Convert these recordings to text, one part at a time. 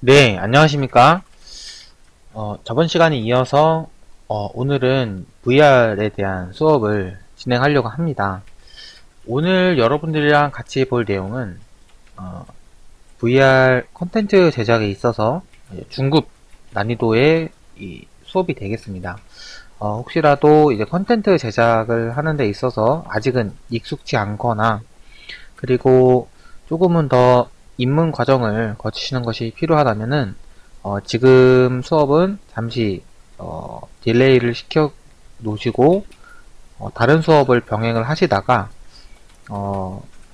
네, 안녕하십니까. 저번 시간에 이어서 오늘은 VR에 대한 수업을 진행하려고 합니다. 오늘 여러분들이랑 같이 볼 내용은 VR 콘텐츠 제작에 있어서 중급 난이도의 이 수업이 되겠습니다. 혹시라도 이제 콘텐츠 제작을 하는 데 있어서 아직은 익숙치 않거나 그리고 조금은 더 입문 과정을 거치시는 것이 필요하다면은 지금 수업은 잠시 딜레이를 시켜 놓으시고 다른 수업을 병행을 하시다가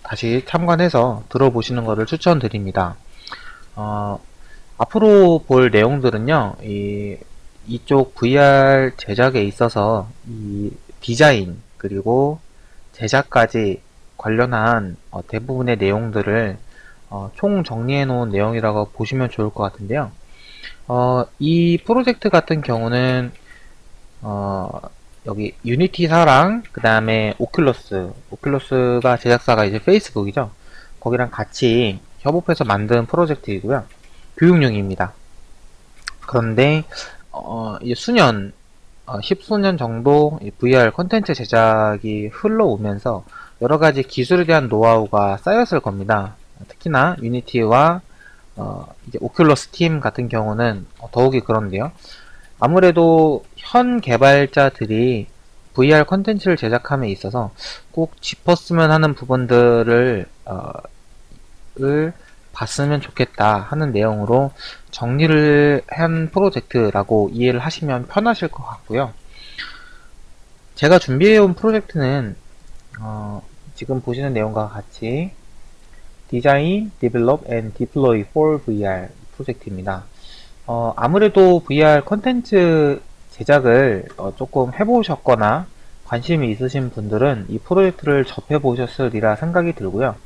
다시 참관해서 들어보시는 것을 추천드립니다. 어, 앞으로 볼 내용들은요, 이쪽 VR 제작에 있어서 이 디자인 그리고 제작까지 관련한 대부분의 내용들을 총 정리해 놓은 내용이라고 보시면 좋을 것 같은데요. 이 프로젝트 같은 경우는 어, 여기 유니티사랑 그 다음에 오큘러스가 제작사가 이제 페이스북이죠. 거기랑 같이 협업해서 만든 프로젝트이고요. 교육용입니다. 그런데 이제 십수년 정도 VR 콘텐츠 제작이 흘러오면서 여러 가지 기술에 대한 노하우가 쌓였을 겁니다. 특히나 유니티와 이제 오큘러스 팀 같은 경우는 더욱이 그런데요. 아무래도 현 개발자들이 VR 콘텐츠를 제작함에 있어서 꼭 짚었으면 하는 부분들을 을 봤으면 좋겠다 하는 내용으로 정리를 한 프로젝트라고 이해를 하시면 편하실 것 같고요. 제가 준비해온 프로젝트는 지금 보시는 내용과 같이 Design, Develop and Deploy for VR 프로젝트입니다. 아무래도 VR 콘텐츠 제작을 조금 해보셨거나 관심이 있으신 분들은 이 프로젝트를 접해보셨으리라 생각이 들고요.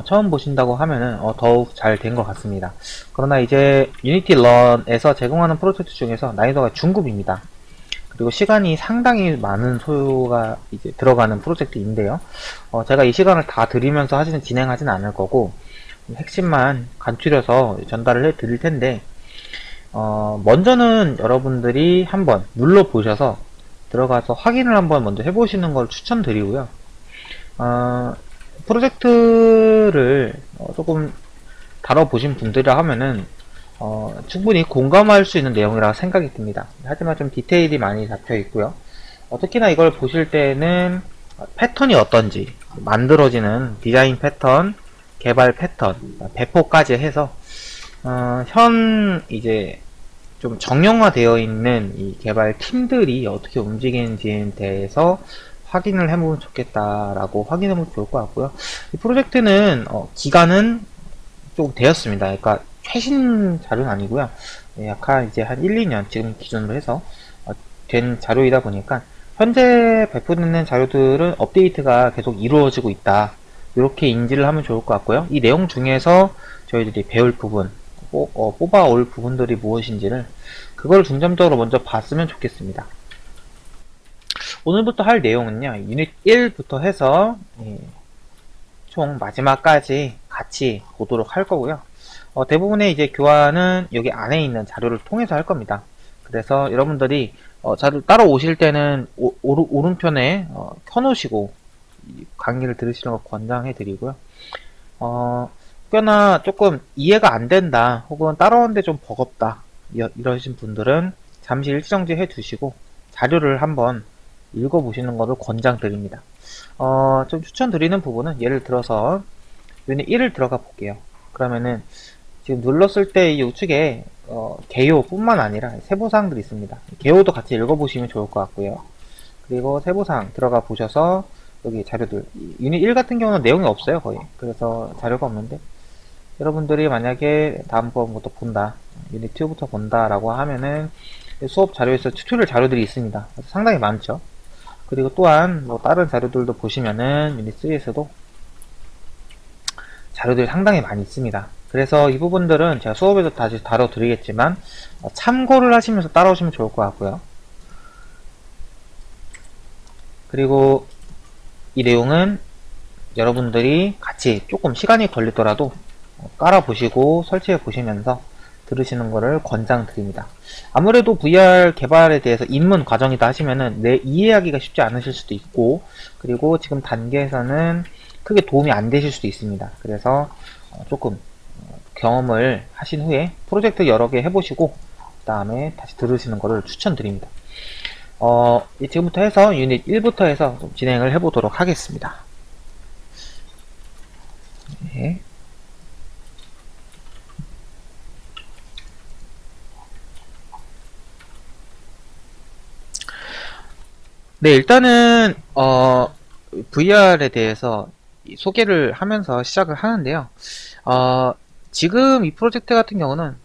처음 보신다고 하면은 더욱 잘 된 것 같습니다. 그러나 이제 유니티 런에서 제공하는 프로젝트 중에서 난이도가 중급입니다. 그리고 시간이 상당히 많은 소요가 이제 들어가는 프로젝트인데요. 제가 이 시간을 다 드리면서 진행하진 않을 거고 핵심만 간추려서 전달을 해 드릴 텐데 먼저는 여러분들이 한번 눌러 보셔서 들어가서 확인을 한번 먼저 해보시는 걸 추천드리고요. 프로젝트를 조금 다뤄보신 분들이라 하면은 충분히 공감할 수 있는 내용이라 생각이 듭니다. 하지만 좀 디테일이 많이 잡혀 있고요. 특히나 이걸 보실 때는 패턴이 어떤지 만들어지는 디자인 패턴, 개발 패턴, 배포까지 해서 현 이제 좀 정형화되어 있는 이 개발 팀들이 어떻게 움직이는지에 대해서 확인을 해보면 좋겠다라고 확인해보면 좋을 것 같고요. 이 프로젝트는 기간은 좀 되었습니다. 그러니까 최신 자료는 아니고요. 약간 이제 한 1, 2년 지금 기준으로 해서 된 자료이다 보니까 현재 배포되는 자료들은 업데이트가 계속 이루어지고 있다. 이렇게 인지를 하면 좋을 것 같고요. 이 내용 중에서 저희들이 배울 부분, 뽑아올 부분들이 무엇인지를 그걸 중점적으로 먼저 봤으면 좋겠습니다. 오늘부터 할 내용은요. 유닛 1부터 해서 총 마지막까지 같이 보도록 할 거고요. 대부분의 이제 교환은 여기 안에 있는 자료를 통해서 할 겁니다. 그래서 여러분들이 자료 따라오실 때는 오른편에 켜놓으시고 강의를 들으시는 거 권장해 드리고요. 꽤나 조금 이해가 안 된다 혹은 따라오는데 좀 버겁다 이러신 분들은 잠시 일정지 해 두시고 자료를 한번 읽어보시는 것을 권장드립니다. 좀 추천드리는 부분은 예를 들어서 유닛 1을 들어가 볼게요. 그러면은 지금 눌렀을 때 이 우측에 개요뿐만 아니라 세부사항들이 있습니다. 개요도 같이 읽어보시면 좋을 것 같고요. 그리고 세부사항 들어가 보셔서 여기 자료들 유닛 1 같은 경우는 내용이 없어요 거의. 그래서 자료가 없는데 여러분들이 만약에 다음번부터 본다 유닛 2부터 본다 라고 하면은 수업 자료에서 튜토리얼 자료들이 있습니다. 상당히 많죠. 그리고 또한 뭐 다른 자료들도 보시면은 유닛 3에서도 자료들이 상당히 많이 있습니다. 그래서 이 부분들은 제가 수업에서 다시 다뤄드리겠지만 참고를 하시면서 따라오시면 좋을 것 같고요. 그리고 이 내용은 여러분들이 같이 조금 시간이 걸리더라도 깔아보시고 설치해보시면서 들으시는 것을 권장드립니다. 아무래도 VR 개발에 대해서 입문 과정이다 하시면은 이해하기가 쉽지 않으실 수도 있고, 그리고 지금 단계에서는 크게 도움이 안 되실 수도 있습니다. 그래서 조금 경험을 하신 후에 프로젝트 여러 개 해보시고 그 다음에 다시 들으시는 것을 추천드립니다. 지금부터 해서 유닛 1부터 해서 좀 진행을 해보도록 하겠습니다. 네. 네, 일단은 VR에 대해서 소개를 하면서 시작을 하는데요. 지금 이 프로젝트 같은 경우는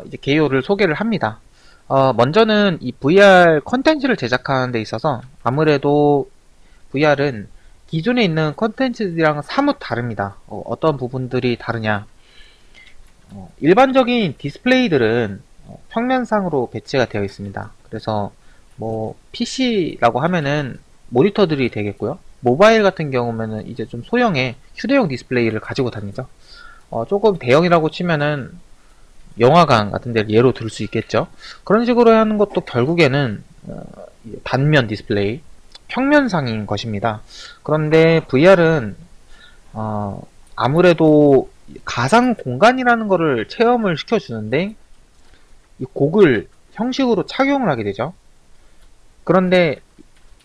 이제 개요를 소개를 합니다. 먼저는 이 VR 컨텐츠를 제작하는 데 있어서 아무래도 VR은 기존에 있는 컨텐츠들이랑 사뭇 다릅니다. 어떤 부분들이 다르냐? 일반적인 디스플레이들은 평면상으로 배치가 되어 있습니다. 그래서 뭐 PC라고 하면은 모니터들이 되겠고요. 모바일 같은 경우면은 이제 좀 소형의 휴대용 디스플레이를 가지고 다니죠. 조금 대형이라고 치면은 영화관 같은 데를 예로 들 수 있겠죠. 그런 식으로 하는 것도 결국에는 단면 디스플레이, 평면상인 것입니다. 그런데 VR은 아무래도 가상 공간이라는 거를 체험을 시켜주는데 이 고글 형식으로 착용을 하게 되죠. 그런데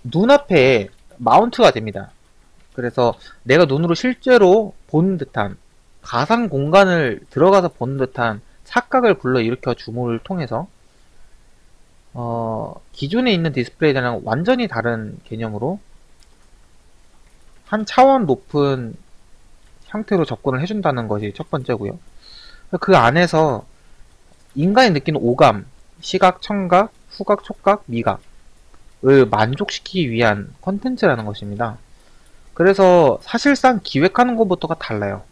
눈앞에 마운트가 됩니다. 그래서 내가 눈으로 실제로 보는 듯한 가상 공간을 들어가서 보는 듯한 착각을 불러일으켜 줌을 통해서 기존에 있는 디스플레이들랑 완전히 다른 개념으로 한 차원 높은 형태로 접근을 해준다는 것이 첫 번째고요. 그 안에서 인간이 느끼는 오감, 시각, 청각, 후각, 촉각, 미각을 만족시키기 위한 컨텐츠라는 것입니다. 그래서 사실상 기획하는 것부터가 달라요.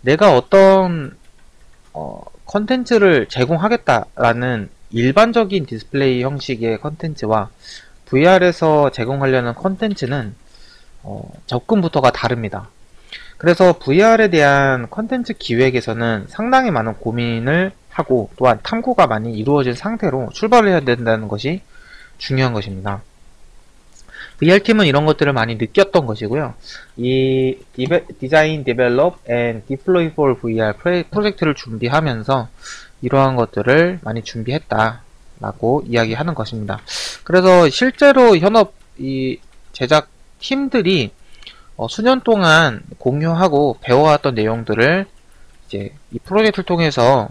내가 어떤 컨텐츠를 제공하겠다라는 일반적인 디스플레이 형식의 컨텐츠와 VR에서 제공하려는 컨텐츠는 접근부터가 다릅니다. 그래서 VR에 대한 컨텐츠 기획에서는 상당히 많은 고민을 하고 또한 탐구가 많이 이루어진 상태로 출발을 해야 된다는 것이 중요한 것입니다. VR팀은 이런 것들을 많이 느꼈던 것이고요. 이 디자인, 디벨롭, 앤 디플로이 for VR 프로젝트를 준비하면서 이러한 것들을 많이 준비했다라고 이야기하는 것입니다. 그래서 실제로 현업 이 제작 팀들이 수년 동안 공유하고 배워왔던 내용들을 이제 이 프로젝트를 통해서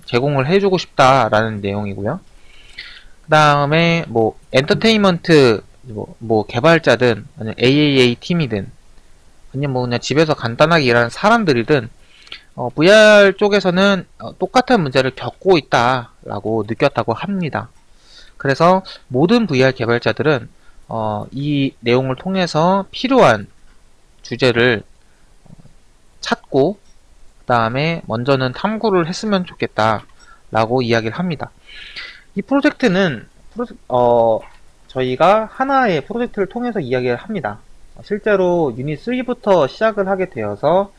제공을 해주고 싶다라는 내용이고요. 그 다음에 뭐 엔터테인먼트 뭐 개발자든 아니면 AAA 팀이든 아니면 뭐 그냥 집에서 간단하게 일하는 사람들이든 VR 쪽에서는 똑같은 문제를 겪고 있다라고 느꼈다고 합니다. 그래서 모든 VR 개발자들은 이 내용을 통해서 필요한 주제를 찾고 그 다음에 먼저는 탐구를 했으면 좋겠다 라고 이야기를 합니다. 이 프로젝트는 저희가 하나의 프로젝트를 통해서 이야기를 합니다. 실제로 유닛 3부터 시작을 하게 되어서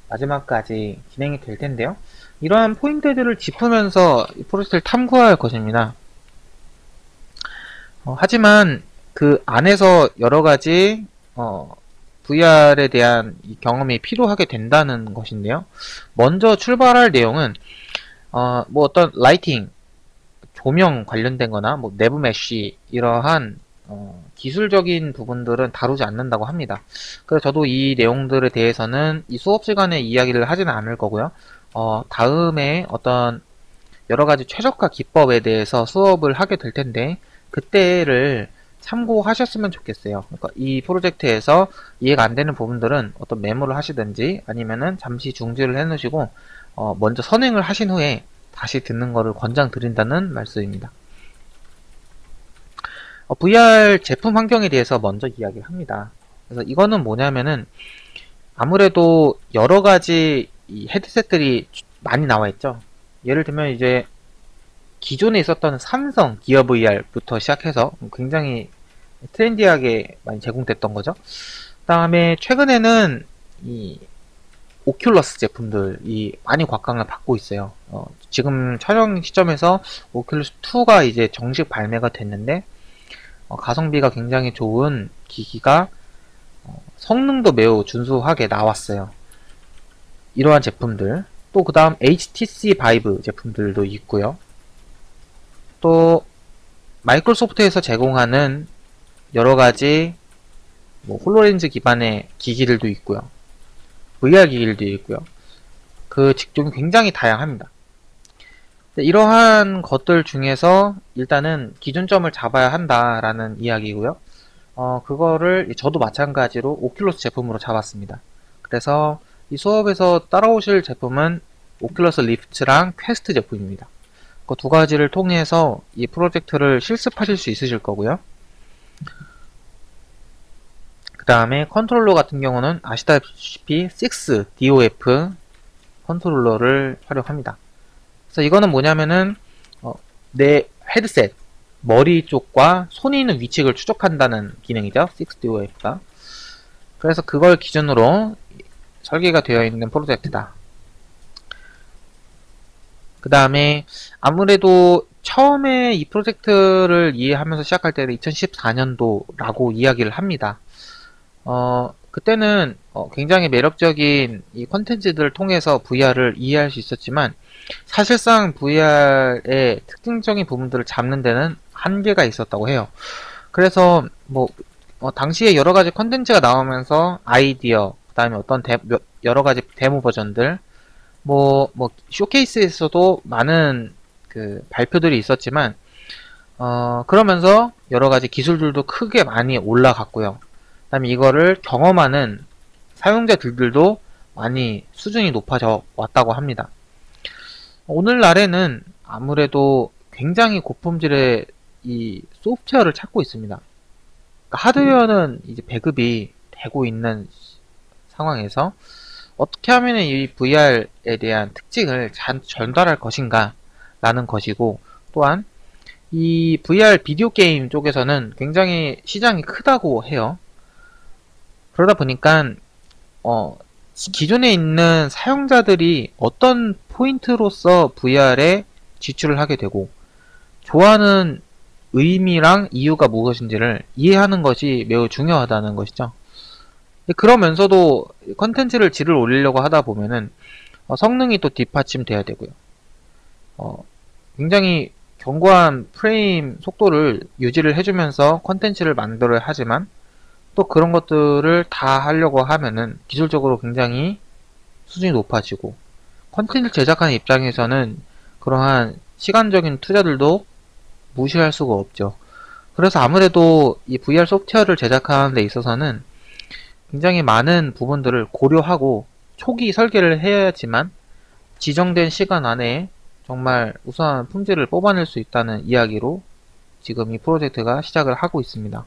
마지막까지 진행이 될 텐데요. 이러한 포인트들을 짚으면서 이 프로젝트를 탐구할 것입니다. 하지만 그 안에서 여러가지 VR에 대한 이 경험이 필요하게 된다는 것인데요. 먼저 출발할 내용은 뭐 어떤 라이팅, 조명 관련된 거나 뭐 내부 메쉬 이러한 기술적인 부분들은 다루지 않는다고 합니다. 그래서 저도 이 내용들에 대해서는 이 수업 시간에 이야기를 하지는 않을 거고요. 다음에 어떤 여러가지 최적화 기법에 대해서 수업을 하게 될 텐데 그때를 참고하셨으면 좋겠어요. 그러니까 이 프로젝트에서 이해가 안 되는 부분들은 어떤 메모를 하시든지 아니면은 잠시 중지를 해 놓으시고 먼저 선행을 하신 후에 다시 듣는 것을 권장드린다는 말씀입니다. VR 제품 환경에 대해서 먼저 이야기를 합니다. 그래서 이거는 뭐냐면은 아무래도 여러 가지 이 헤드셋들이 많이 나와 있죠. 예를 들면 이제 기존에 있었던 삼성 기어 VR부터 시작해서 굉장히 트렌디하게 많이 제공됐던 거죠. 그 다음에 최근에는 이 오큘러스 제품들이 많이 곽강을 받고 있어요. 지금 촬영 시점에서 오큘러스 2가 이제 정식 발매가 됐는데 가성비가 굉장히 좋은 기기가 성능도 매우 준수하게 나왔어요. 이러한 제품들, 또 그 다음 HTC 바이브 제품들도 있고요. 또 마이크로소프트에서 제공하는 여러가지 홀로렌즈 기반의 기기들도 있고요. VR 기기들도 있고요. 그 직종이 굉장히 다양합니다. 이러한 것들 중에서 일단은 기준점을 잡아야 한다라는 이야기고요. 그거를 저도 마찬가지로 오큘러스 제품으로 잡았습니다. 그래서 이 수업에서 따라오실 제품은 오큘러스 리프트랑 퀘스트 제품입니다. 그 두 가지를 통해서 이 프로젝트를 실습하실 수 있으실 거고요. 그 다음에 컨트롤러 같은 경우는 아시다시피 6DOF 컨트롤러를 활용합니다. 그래서 이거는 뭐냐면은 내 헤드셋 머리 쪽과 손이 있는 위치를 추적한다는 기능이죠. 6DOF가. 그래서 그걸 기준으로 설계가 되어 있는 프로젝트다. 그 다음에 아무래도 처음에 이 프로젝트를 이해하면서 시작할 때는 2014년도라고 이야기를 합니다. 그때는 굉장히 매력적인 이 컨텐츠들을 통해서 VR을 이해할 수 있었지만 사실상 VR의 특징적인 부분들을 잡는 데는 한계가 있었다고 해요. 그래서 당시에 여러가지 컨텐츠가 나오면서 아이디어, 그 다음에 어떤 여러가지 데모 버전들, 쇼케이스에서도 많은 그 발표들이 있었지만, 그러면서 여러가지 기술들도 크게 많이 올라갔고요. 그 다음에 이거를 경험하는 사용자들도 많이 수준이 높아져 왔다고 합니다. 오늘날에는 아무래도 굉장히 고품질의 이 소프트웨어를 찾고 있습니다. 그러니까 하드웨어는 이제 배급이 되고 있는 상황에서 어떻게 하면 이 VR에 대한 특징을 잘 전달할 것인가 라는 것이고, 또한 이 VR 비디오 게임 쪽에서는 굉장히 시장이 크다고 해요. 그러다 보니까 기존에 있는 사용자들이 어떤 포인트로서 VR에 지출을 하게 되고 좋아하는 의미랑 이유가 무엇인지를 이해하는 것이 매우 중요하다는 것이죠. 그러면서도 컨텐츠를 질을 올리려고 하다 보면은 성능이 또 뒷받침돼야 되고요. 굉장히 견고한 프레임 속도를 유지를 해주면서 컨텐츠를 만들어야 하지만 또 그런 것들을 다 하려고 하면은 기술적으로 굉장히 수준이 높아지고 컨텐츠 제작하는 입장에서는 그러한 시간적인 투자들도 무시할 수가 없죠. 그래서 아무래도 이 VR 소프트웨어를 제작하는 데 있어서는 굉장히 많은 부분들을 고려하고 초기 설계를 해야지만 지정된 시간 안에 정말 우수한 품질을 뽑아낼 수 있다는 이야기로 지금 이 프로젝트가 시작을 하고 있습니다.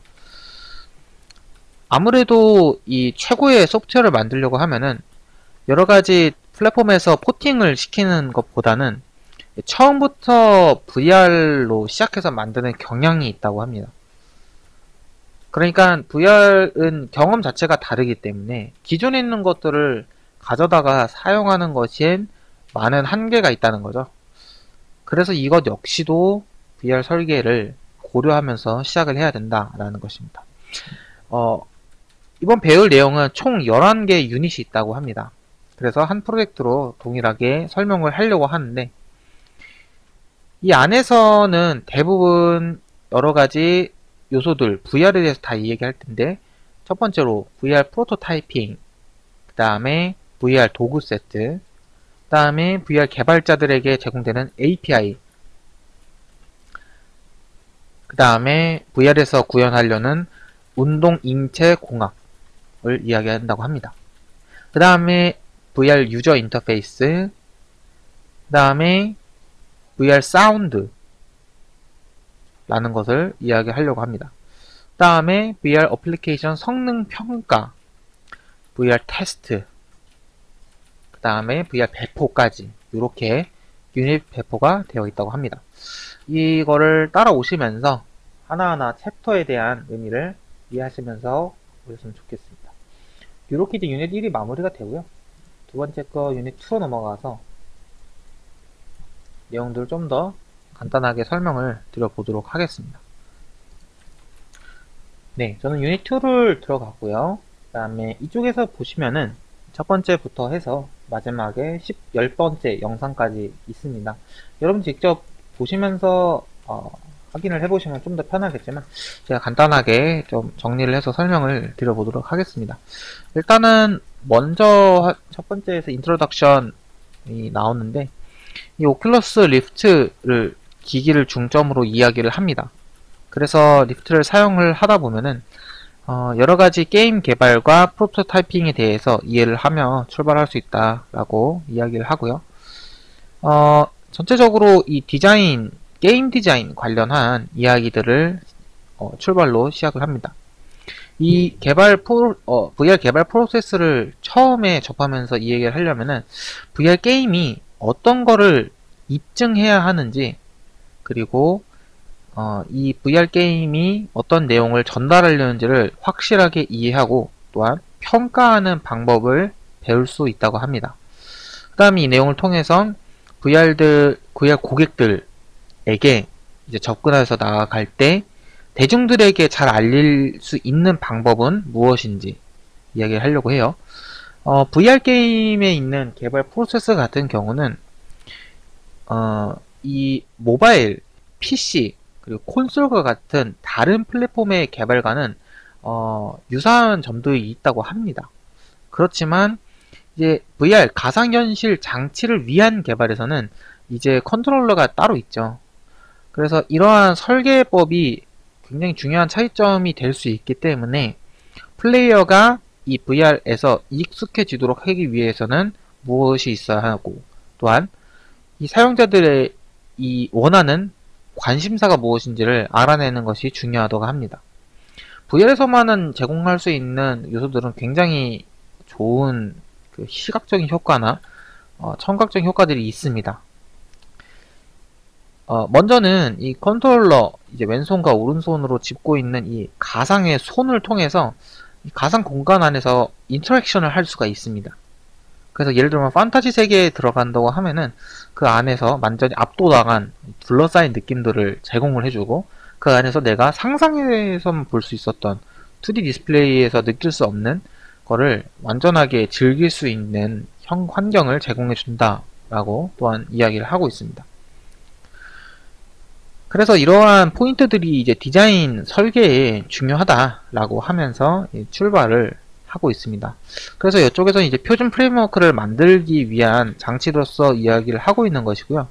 아무래도 이 최고의 소프트웨어를 만들려고 하면은 여러가지 플랫폼에서 포팅을 시키는 것보다는 처음부터 VR로 시작해서 만드는 경향이 있다고 합니다. 그러니까 VR은 경험 자체가 다르기 때문에 기존에 있는 것들을 가져다가 사용하는 것엔 많은 한계가 있다는 거죠. 그래서 이것 역시도 VR 설계를 고려하면서 시작을 해야 된다라는 것입니다. 이번 배울 내용은 총 11개의 유닛이 있다고 합니다. 그래서 한 프로젝트로 동일하게 설명을 하려고 하는데 이 안에서는 대부분 여러가지 요소들 VR에 대해서 다 얘기할 텐데 첫 번째로 VR 프로토타이핑, 그 다음에 VR 도구 세트, 그 다음에 VR 개발자들에게 제공되는 API, 그 다음에 VR에서 구현하려는 운동 인체 공학을 이야기한다고 합니다. 그 다음에 VR 유저 인터페이스, 그 다음에 VR 사운드 라는 것을 이야기하려고 합니다. 그 다음에 VR 어플리케이션 성능 평가, VR 테스트, 그 다음에 VR 배포까지 이렇게 유닛 배포가 되어 있다고 합니다. 이거를 따라오시면서 하나하나 챕터에 대한 의미를 이해하시면서 보셨으면 좋겠습니다. 이렇게 이제 유닛 1이 마무리가 되고요. 두 번째 거 유닛 2로 넘어가서 내용들을 좀 더 간단하게 설명을 드려보도록 하겠습니다. 네, 저는 유닛 2를 들어갔고요. 그 다음에 이쪽에서 보시면은 첫 번째부터 해서 마지막에 10번째 영상까지 있습니다. 여러분 직접 보시면서 확인을 해보시면 좀 더 편하겠지만 제가 간단하게 좀 정리를 해서 설명을 드려보도록 하겠습니다. 일단은 먼저 첫 번째에서 인트로덕션이 나오는데 이 오큘러스 리프트를 기기를 중점으로 이야기를 합니다. 그래서 리프트를 사용을 하다 보면은 여러가지 게임 개발과 프로토타이핑에 대해서 이해를 하며 출발할 수 있다라고 이야기를 하고요. 전체적으로 이 디자인, 게임 디자인 관련한 이야기들을 출발로 시작을 합니다. 이 VR 개발 프로세스를 처음에 접하면서 이 얘기를 하려면은 VR 게임이 어떤 거를 입증해야 하는지, 그리고 이 VR 게임이 어떤 내용을 전달하려는지를 확실하게 이해하고 또한 평가하는 방법을 배울 수 있다고 합니다. 그 다음에 이 내용을 통해서 VR 고객들에게 이제 접근해서 나아갈 때 대중들에게 잘 알릴 수 있는 방법은 무엇인지 이야기를 하려고 해요. VR 게임에 있는 개발 프로세스 같은 경우는 이 모바일, PC, 그리고 콘솔과 같은 다른 플랫폼의 개발과는 유사한 점들이 있다고 합니다. 그렇지만 이제 VR 가상현실 장치를 위한 개발에서는 이제 컨트롤러가 따로 있죠. 그래서 이러한 설계법이 굉장히 중요한 차이점이 될 수 있기 때문에 플레이어가 이 VR에서 익숙해지도록 하기 위해서는 무엇이 있어야 하고, 또한 이 사용자들의 이 원하는 관심사가 무엇인지를 알아내는 것이 중요하다고 합니다. VR에서만은 제공할 수 있는 요소들은 굉장히 좋은 그 시각적인 효과나 청각적인 효과들이 있습니다. 먼저는 이 컨트롤러, 이제 왼손과 오른손으로 짚고 있는 이 가상의 손을 통해서 이 가상 공간 안에서 인터랙션을 할 수가 있습니다. 그래서 예를 들면 판타지 세계에 들어간다고 하면은 그 안에서 완전히 압도당한 둘러싸인 느낌들을 제공을 해주고, 그 안에서 내가 상상해서만 볼 수 있었던 2D 디스플레이에서 느낄 수 없는 거를 완전하게 즐길 수 있는 환경을 제공해 준다라고 또한 이야기를 하고 있습니다. 그래서 이러한 포인트들이 이제 디자인 설계에 중요하다라고 하면서 출발을 하고 있습니다. 그래서 이쪽에서는 이제 표준 프레임워크를 만들기 위한 장치로서 이야기를 하고 있는 것이고요.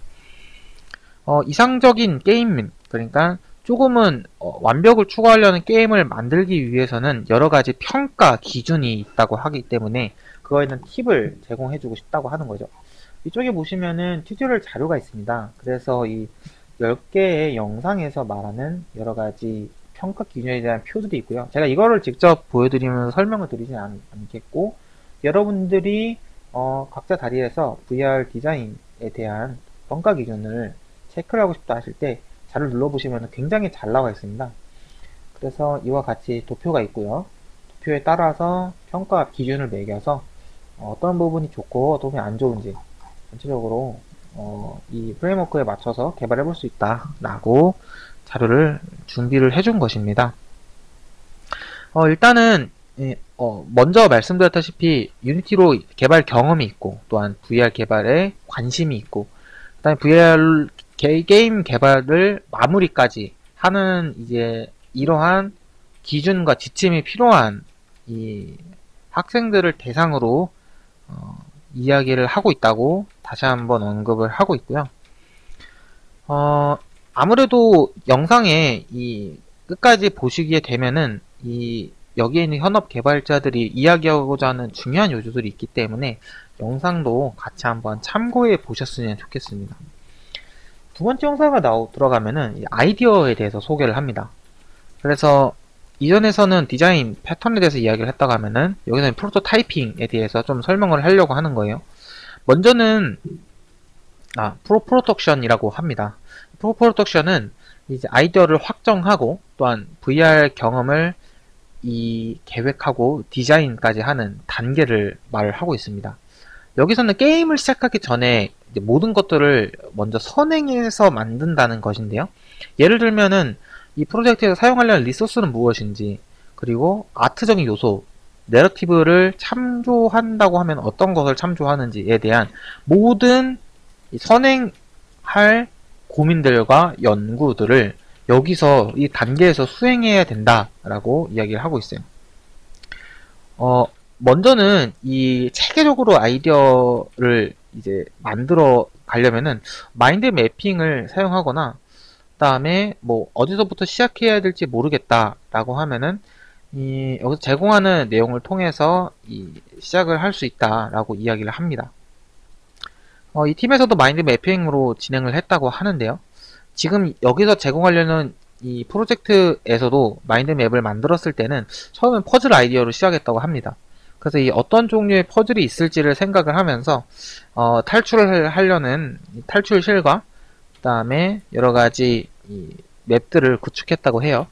이상적인 게임, 그러니까 조금은 완벽을 추구하려는 게임을 만들기 위해서는 여러가지 평가 기준이 있다고 하기 때문에 그거에 대한 팁을 제공해주고 싶다고 하는 거죠. 이쪽에 보시면은 튜토리얼 자료가 있습니다. 그래서 이 10개의 영상에서 말하는 여러가지 평가 기준에 대한 표들이 있고요. 제가 이거를 직접 보여드리면서 설명을 드리진 않겠고, 여러분들이 각자 다리에서 VR 디자인에 대한 평가 기준을 체크를 하고 싶다 하실 때 자료를 눌러보시면 굉장히 잘 나와 있습니다. 그래서 이와 같이 도표가 있고요. 도표에 따라서 평가 기준을 매겨서 어떤 부분이 좋고 어떤 부분이 안 좋은지 전체적으로 이 프레임워크에 맞춰서 개발해 볼 수 있다 라고 자료를 준비를 해준 것입니다. 일단은 먼저 말씀드렸다시피 유니티로 개발 경험이 있고, 또한 VR 개발에 관심이 있고, 그 다음에 VR 게임 개발을 마무리까지 하는 이제 이러한 기준과 지침이 필요한 이 학생들을 대상으로 이야기를 하고 있다고 다시 한번 언급을 하고 있고요. 아무래도 영상에 이 끝까지 보시게 되면은 이 여기에 있는 현업 개발자들이 이야기하고자 하는 중요한 요소들이 있기 때문에 영상도 같이 한번 참고해 보셨으면 좋겠습니다. 두 번째 영상가 들어가면은 이 아이디어에 대해서 소개를 합니다. 그래서 이전에서는 디자인 패턴에 대해서 이야기를 했다고 하면은 여기서는 프로토타이핑에 대해서 좀 설명을 하려고 하는 거예요. 먼저는 프로덕션이라고 합니다. 프로덕션은 이제 아이디어를 확정하고 또한 VR 경험을 이 계획하고 디자인까지 하는 단계를 말을 하고 있습니다. 여기서는 게임을 시작하기 전에 이제 모든 것들을 먼저 선행해서 만든다는 것인데요. 예를 들면은 이 프로젝트에서 사용하려는 리소스는 무엇인지, 그리고 아트적인 요소, 내러티브를 참조한다고 하면 어떤 것을 참조하는지에 대한 모든 선행할 고민들과 연구들을 여기서 이 단계에서 수행해야 된다라고 이야기를 하고 있어요. 먼저는 이 체계적으로 아이디어를 이제 만들어 가려면은 마인드 매핑을 사용하거나, 그다음에 뭐 어디서부터 시작해야 될지 모르겠다라고 하면은 여기서 제공하는 내용을 통해서 시작을 할 수 있다라고 이야기를 합니다. 이 팀에서도 마인드 매핑으로 진행을 했다고 하는데요. 지금 여기서 제공하려는 이 프로젝트에서도 마인드 맵을 만들었을 때는 처음엔 퍼즐 아이디어로 시작했다고 합니다. 그래서 이 어떤 종류의 퍼즐이 있을지를 생각을 하면서 탈출을 하려는 탈출실과 그 다음에 여러가지 맵들을 구축했다고 해요.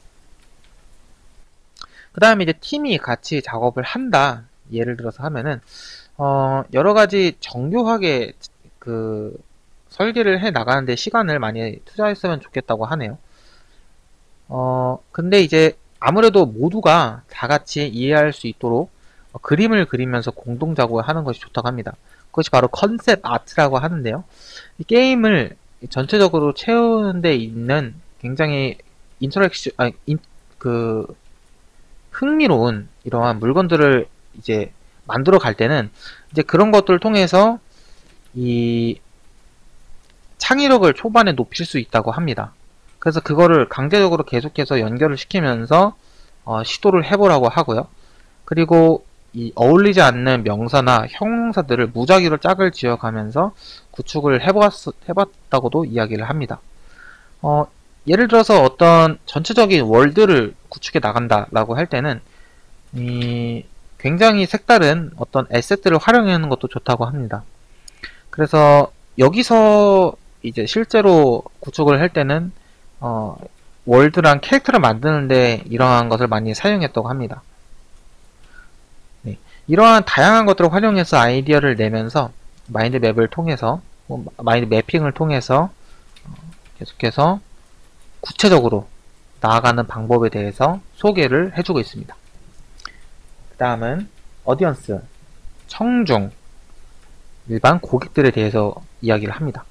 그 다음에 이제 팀이 같이 작업을 한다, 예를 들어서 하면은 여러가지 정교하게 그 설계를 해 나가는데 시간을 많이 투자했으면 좋겠다고 하네요. 근데 이제 아무래도 모두가 다 같이 이해할 수 있도록 그림을 그리면서 공동 작업을 하는 것이 좋다고 합니다. 그것이 바로 컨셉 아트라고 하는데요. 이 게임을 전체적으로 채우는 데 있는 굉장히 흥미로운 이러한 물건들을 이제 만들어 갈 때는 이제 그런 것들을 통해서 이 창의력을 초반에 높일 수 있다고 합니다. 그래서 그거를 강제적으로 계속해서 연결을 시키면서 시도를 해보라고 하고요. 그리고 이 어울리지 않는 명사나 형용사들을 무작위로 짝을 지어가면서 구축을 해봤다고도 이야기를 합니다. 예를 들어서 어떤 전체적인 월드를 구축해 나간다라고 할 때는 굉장히 색다른 어떤 에셋들을 활용하는 것도 좋다고 합니다. 그래서 여기서 이제 실제로 구축을 할 때는 월드랑 캐릭터를 만드는데 이러한 것을 많이 사용했다고 합니다. 네. 이러한 다양한 것들을 활용해서 아이디어를 내면서 마인드 맵을 통해서 마인드 매핑을 통해서 계속해서 구체적으로 나아가는 방법에 대해서 소개를 해주고 있습니다. 그 다음은 어디언스, 청중, 일반 고객들에 대해서 이야기를 합니다.